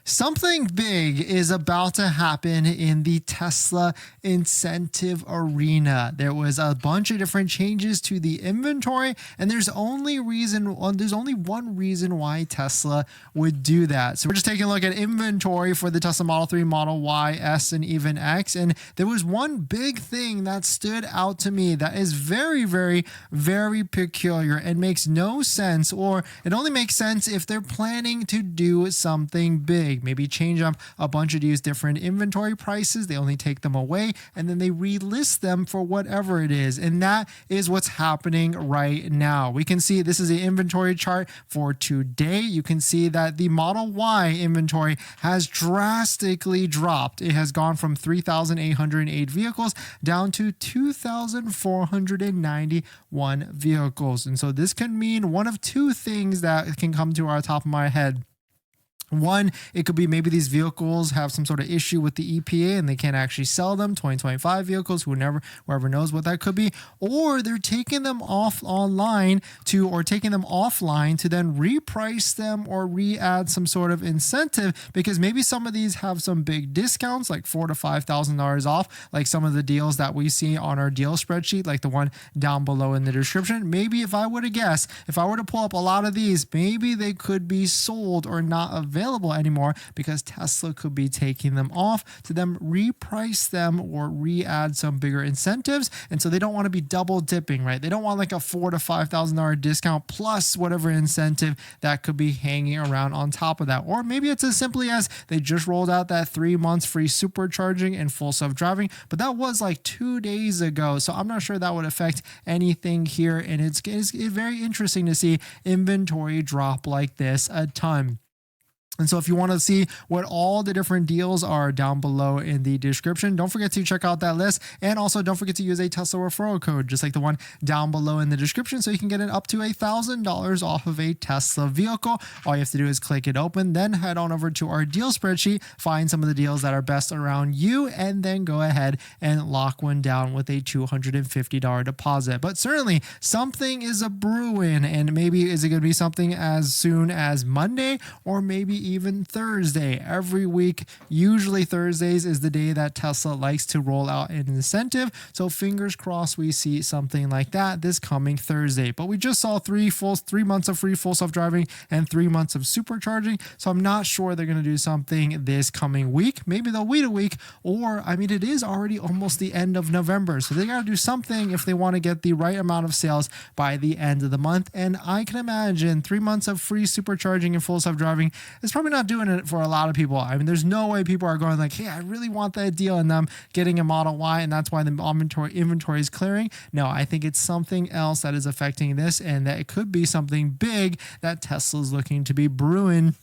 Something big is about to happen in the Tesla incentive arena. There was a bunch of different changes to the inventory, and there's only one reason why Tesla would do that. So we're just taking a look at inventory for the Tesla Model 3, Model Y, S, and even X. And there was one big thing that stood out to me that is very, very, very peculiar and makes no sense, or it only makes sense if they're planning to do something big. Maybe change up a bunch of these different inventory prices. They only take them away and then they relist them for whatever it is. And that is what's happening right now. We can see this is the inventory chart for today. You can see that the Model Y inventory has drastically dropped. It has gone from 3,808 vehicles down to 2,491 vehicles. And so this can mean one of two things that can come to our top of my head. One, it could be maybe these vehicles have some sort of issue with the EPA and they can't actually sell them, 2025 vehicles, whoever knows what that could be, or they're taking them offline to then reprice them or re-add some sort of incentive, because maybe some of these have some big discounts like $4,000 to $5,000 off, like some of the deals that we see on our deal spreadsheet, like the one down below in the description. Maybe if I were to guess, if I were to pull up a lot of these, maybe they could be sold or not available anymore because Tesla could be taking them off to then reprice them or re-add some bigger incentives. And so they don't want to be double dipping, right? They don't want like a $4,000 to $5,000 discount plus whatever incentive that could be hanging around on top of that. Or maybe it's as simply as they just rolled out that 3 months free supercharging and full self-driving, but that was like 2 days ago. So I'm not sure that would affect anything here. And it's very interesting to see inventory drop like this a ton. And so if you want to see what all the different deals are down below in the description, don't forget to check out that list. And also don't forget to use a Tesla referral code, just like the one down below in the description, so you can get it up to $1,000 off of a Tesla vehicle. All you have to do is click it open, then head on over to our deal spreadsheet, find some of the deals that are best around you, and then go ahead and lock one down with a $250 deposit. But certainly something is a brewing, and maybe is it going to be something as soon as Monday or maybe even Thursday. Every week, usually Thursdays is the day that Tesla likes to roll out an incentive. So fingers crossed we see something like that this coming Thursday. But we just saw 3 months of free full self-driving and 3 months of supercharging. So I'm not sure they're going to do something this coming week. Maybe they'll wait a week, or I mean, it is already almost the end of November. So they got to do something if they want to get the right amount of sales by the end of the month. And I can imagine 3 months of free supercharging and full self-driving is probably not doing it for a lot of people. I mean, there's no way people are going like, hey, I really want that deal, and them getting a Model Y, and that's why the inventory is clearing. No, I think it's something else that is affecting this, and that it could be something big that Tesla's looking to be brewing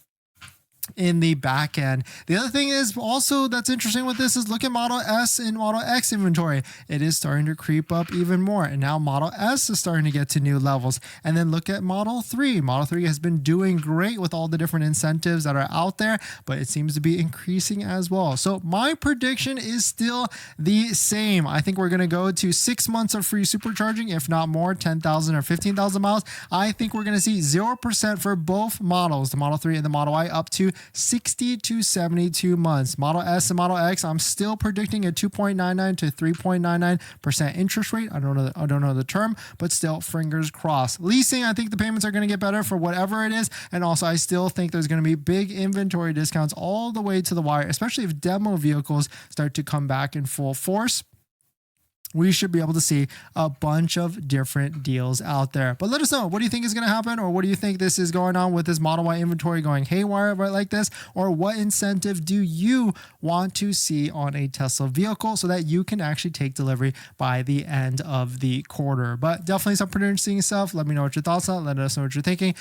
in the back end. The other thing is also that's interesting with this is look at Model S and Model X inventory. It is starting to creep up even more, and now Model S is starting to get to new levels. And then look at Model 3. Model 3 has been doing great with all the different incentives that are out there, but it seems to be increasing as well. So my prediction is still the same. I think we're going to go to 6 months of free supercharging, if not more, 10,000 or 15,000 miles. I think we're going to see 0% for both models, the Model 3 and the Model Y, up to 60 to 72 months. Model S and Model X, I'm still predicting a 2.99 to 3.99% interest rate. I don't know the term, but still, fingers crossed. Leasing, I think the payments are going to get better for whatever it is. And also, I still think there's going to be big inventory discounts all the way to the wire, especially if demo vehicles start to come back in full force. We should be able to see a bunch of different deals out there. But let us know, what do you think is going to happen? Or what do you think this is going on with this Model Y inventory going haywire right like this? Or what incentive do you want to see on a Tesla vehicle so that you can actually take delivery by the end of the quarter? But definitely some pretty interesting stuff. Let me know what your thoughts are. Let us know what you're thinking.